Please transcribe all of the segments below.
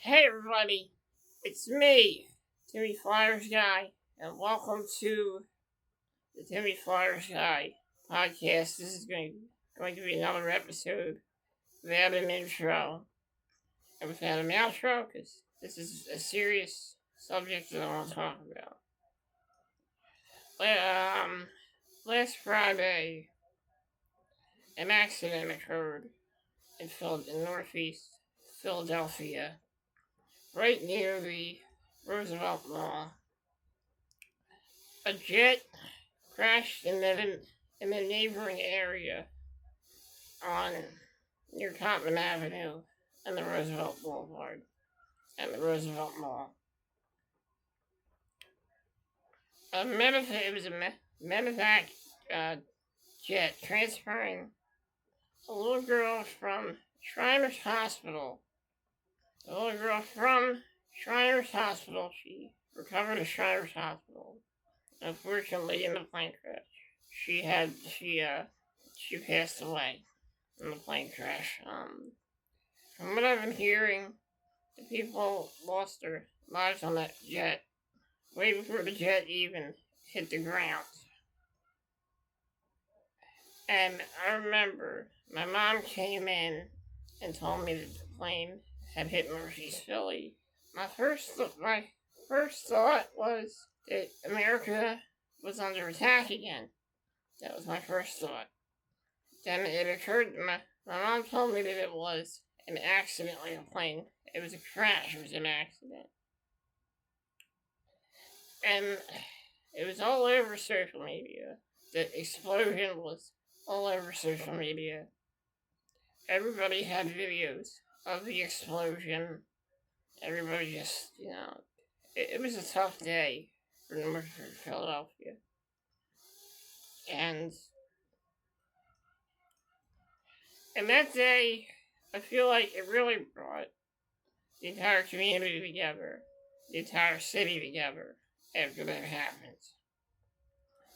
Hey everybody, it's me, Timmy Flyersguy, and welcome to the Timmy Flyersguy Podcast. This is going to be another episode without an intro and without an outro, because this is a serious subject that I want to talk about. Last Friday, an accident occurred in northeast Philadelphia, right near the Roosevelt Mall. A jet crashed in the neighboring area near Cotman Avenue and the Roosevelt Boulevard and the Roosevelt Mall. It was a medevac jet transferring a little girl from Shriners Hospital. She recovered at Shriners Hospital. Unfortunately, in the plane crash, she passed away in the plane crash. From what I've been hearing, the people lost their lives on that jet way before the jet even hit the ground. And I remember my mom came in and told me that the plane had hit Northeast Philly. My first thought was that America was under attack again. That was my first thought. Then it occurred, my mom told me that it was an accident like a plane. It was a crash, it was an accident. And it was all over social media. The explosion was all over social media. Everybody had videos of the explosion. Everybody just, it was a tough day for North Philadelphia. And that day, I feel like it really brought the entire community together, the entire city together after that happened.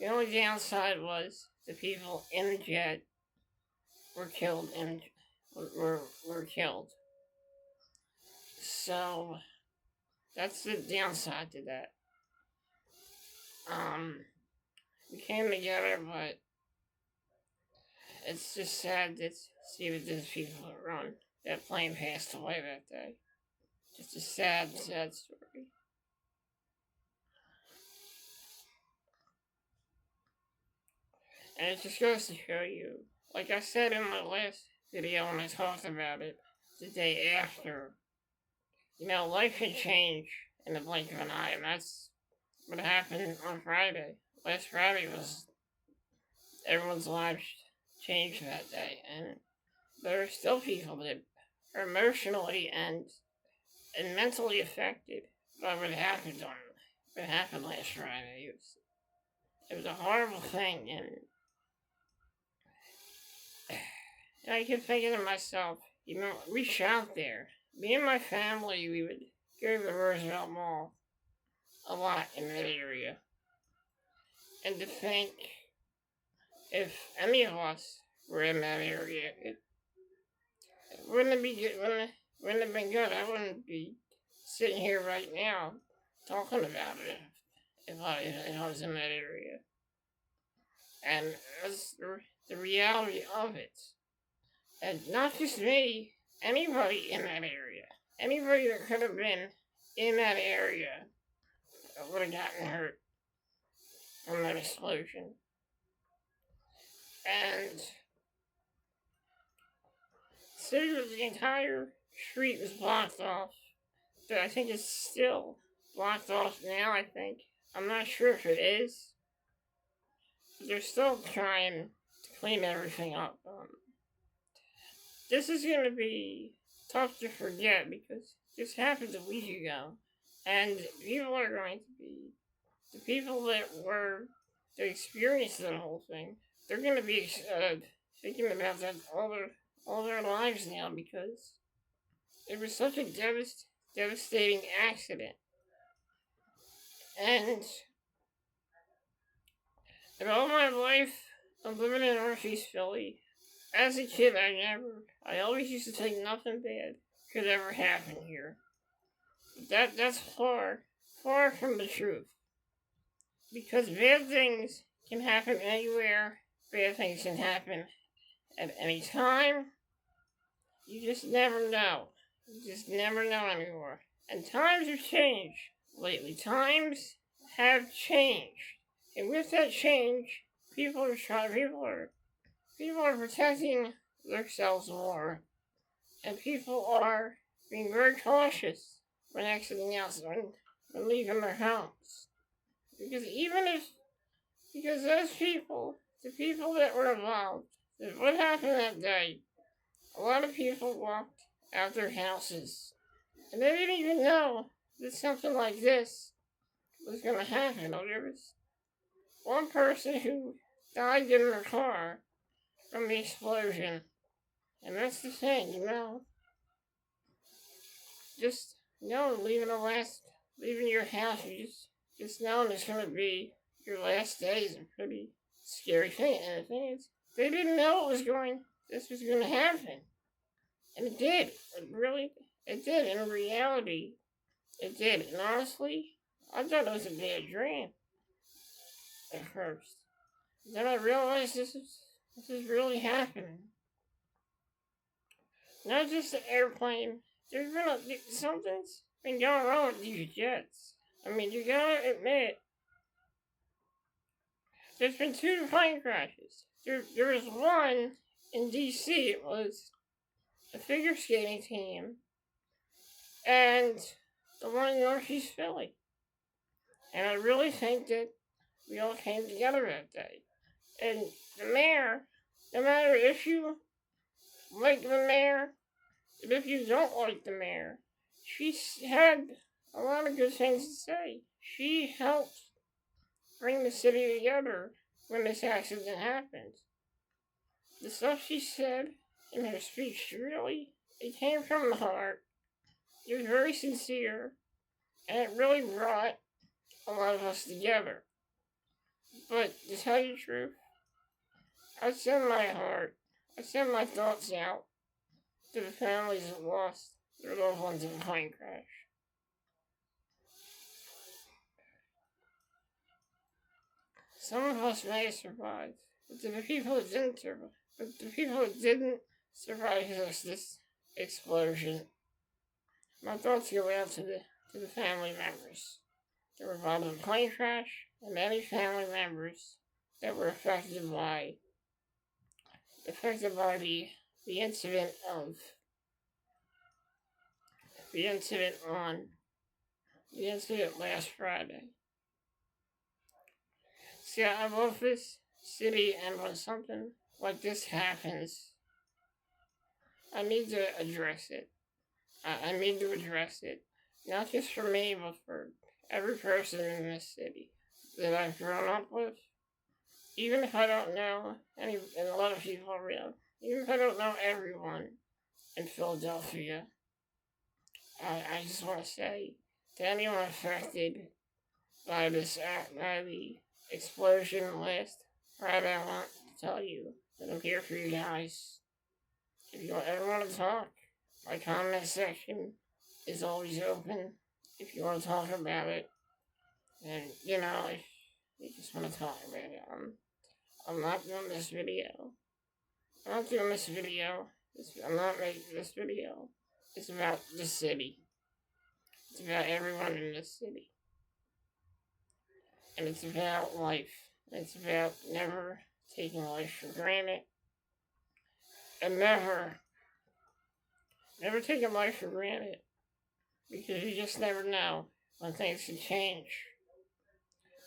The only downside was the people in the jet were killed and were killed. So that's the downside to that. We came together, but it's just sad to see that those people that plane passed away that day. Just a sad story. And it just goes to show you, like I said in my last video when I talked about it, the day after, life can change in the blink of an eye, and that's what happened on Friday. Last Friday was everyone's lives changed that day, and there are still people that are emotionally and mentally affected by what happened last Friday. It was a horrible thing, and I kept thinking to myself, we shot there. Me and my family, we would go to the Roosevelt Mall a lot in that area. And to think, if any of us were in that area, it wouldn't have been good. I wouldn't be sitting here right now talking about it if I was in that area. And that's the reality of it. And not just me, anybody in that area. Anybody that could have been in that area would have gotten hurt from that explosion. And so the entire street was blocked off. But I think it's still blocked off now, I think. I'm not sure if it is. They're still trying to clean everything up. This is going to be tough to forget because this happened a week ago. And people are going to be, the people that experienced the whole thing, they're going to be thinking about that all their lives now because it was such a devastating accident. And in all my life, I'm living in Northeast Philly. As a kid, I always used to think nothing bad could ever happen here. That's far from the truth. Because bad things can happen anywhere. Bad things can happen at any time. You just never know. You just never know anymore. And times have changed lately. Times have changed. And with that change, people are protecting themselves more. And people are being very cautious when exiting out, when leaving their homes. Because those people, the people that were involved, what happened that day, a lot of people walked out their houses. And they didn't even know that something like this was going to happen. There was one person who died in their car from the explosion. And that's the thing, just, leaving your house, you just knowing it's going to be your last day is a pretty scary thing. And the thing is, they didn't know this was going to happen. And it did. It did. In reality, it did. And honestly, I thought it was a bad dream at first. Then I realized this is really happening. Not just the airplane. Something's been going on with these jets. I mean, you gotta admit, there's been 2 plane crashes. There was one in D.C. It was a figure skating team, and the one in Northeast Philly. And I really think that we all came together that day. And the mayor, no matter if you like the mayor, and if you don't like the mayor, she had a lot of good things to say. She helped bring the city together when this accident happened. The stuff she said in her speech, really, it came from the heart. It was very sincere, and it really brought a lot of us together. But to tell you the truth, I send my thoughts out to the families that lost their loved ones in a plane crash. Some of us may have survived, but the people that didn't survive this explosion, my thoughts go out to the family members that were involved in the plane crash, and many family members that were affected by the incident last Friday. See, I love this city, and when something like this happens, I need to address it. I need to address it, not just for me, but for every person in this city that I've grown up with. Even if I don't know and a lot of people are real, even if I don't know everyone in Philadelphia, I just want to say to anyone affected by the explosion last Friday, I want to tell you that I'm here for you guys. If you ever want to talk, my comment section is always open. If you want to talk about it, and if you just want to talk about it, I'm not doing this video. I'm not making this video. It's about the city. It's about everyone in this city. And it's about life. It's about never taking life for granted. And never taking life for granted. Because you just never know when things can change.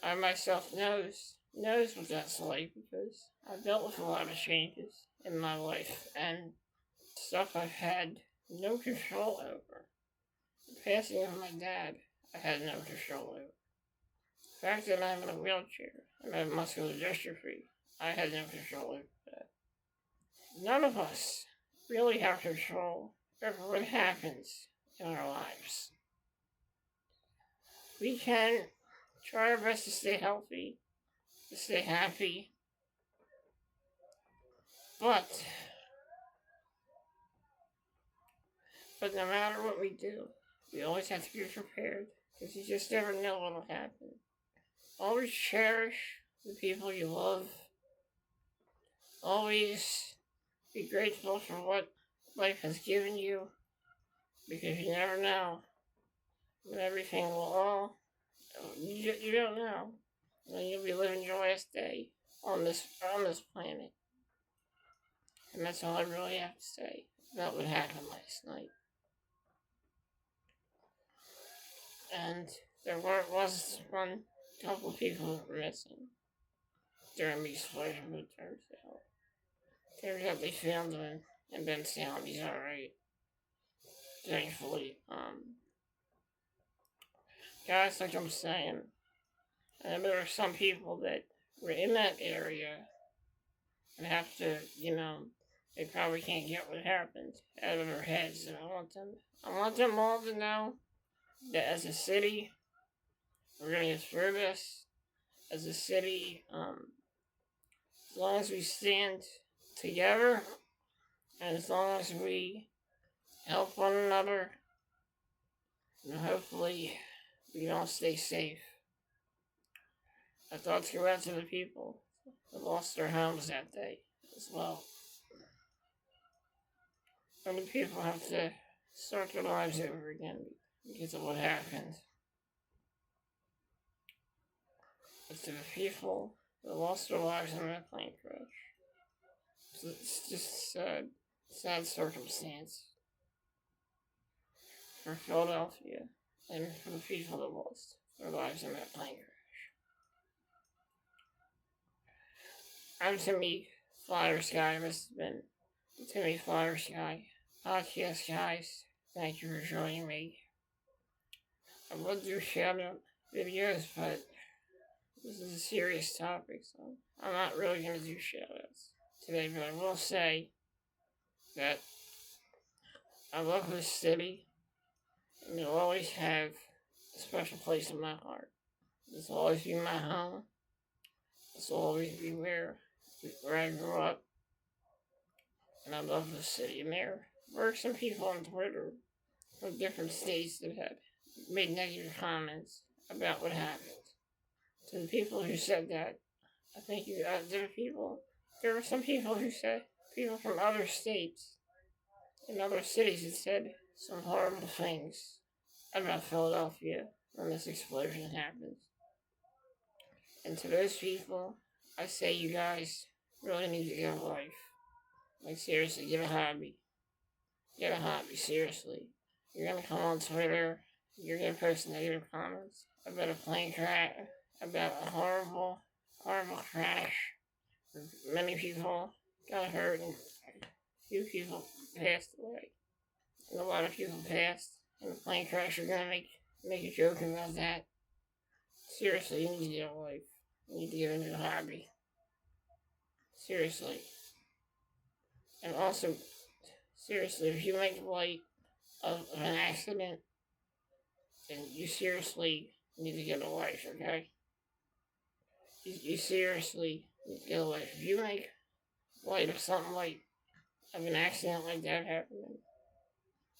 I myself knows what that's like, because I've dealt with a lot of changes in my life and stuff I've had no control over. The passing of my dad, I had no control over. The fact that I'm in a wheelchair and I have muscular dystrophy, I had no control over that. None of us really have control over what happens in our lives. We can try our best to stay healthy, to stay happy, but no matter what we do, You always have to be prepared, because you just never know what will happen. Always cherish the people you love. Always be grateful for what life has given you, because you never know when everything will all. You don't know when you'll be living your last day on this planet. And that's all I really have to say about what happened last night. And there was one couple people that were missing during the explosion, but it turns out they found him and been sound. He's alright. Thankfully. Guys, like I'm saying, and there are some people that were in that area and have to, they probably can't get what happened out of their heads. And I want them all to know that as a city, we're going to get through this. As a city, as long as we stand together, and as long as we help one another, and hopefully we can all stay safe. Our thoughts go out to the people that lost their homes that day as well. Many people have to start their lives over again because of what happened. But to the people that lost their lives in that plane crash, it's just a sad circumstance for Philadelphia and for the people that lost their lives in that plane crash. I'm Timmy Flyersguy. This has been the Timmy Flyersguy Podcast, guys. Thank you for joining me. I would do shout-out videos, but this is a serious topic, so I'm not really going to do shout-outs today, but I will say that I love this city, and it'll always have a special place in my heart. This will always be my home. This will always be where I grew up. And I love this city. And there were some people on Twitter from different states that had made negative comments about what happened. To the people who said that, I think there were some people who said, people from other states and other cities that said some horrible things about Philadelphia when this explosion happened. And to those people, I say you guys really need to get a life. Like, seriously, get a hobby. Get a hobby, seriously. You're gonna come on Twitter, you're gonna post negative comments about a plane crash, about a horrible, horrible crash. Many people got hurt and a few people passed away. And a lot of people passed in the plane crash. You're gonna make a joke about that. Seriously, you need to get a life. You need to get a new hobby. Seriously. And also, seriously, if you make light of an accident, then you seriously need to get a life, okay? You seriously need to get a life. If you make light of something like, of an accident like that happening,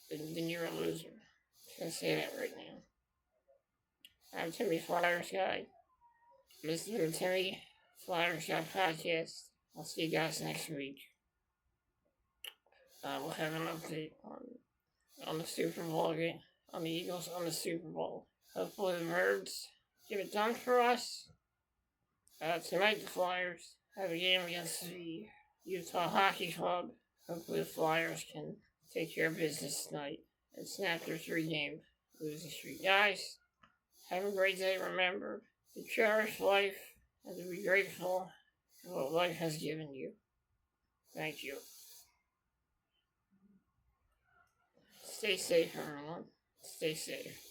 then you're a loser. I'm gonna say that right now. I'm Timmy Flyersguy. This is the Timmy Flyersguy Podcast. I'll see you guys next week. We'll have an update on the Super Bowl game, on the Eagles on the Super Bowl. Hopefully the Birds get it done for us. Tonight the Flyers have a game against the Utah Hockey Club. Hopefully the Flyers can take care of business tonight and snap their 3-game losing streak. Guys, have a great day. Remember to cherish life and to be grateful for what life has given you. Thank you. Stay safe, everyone. Stay safe.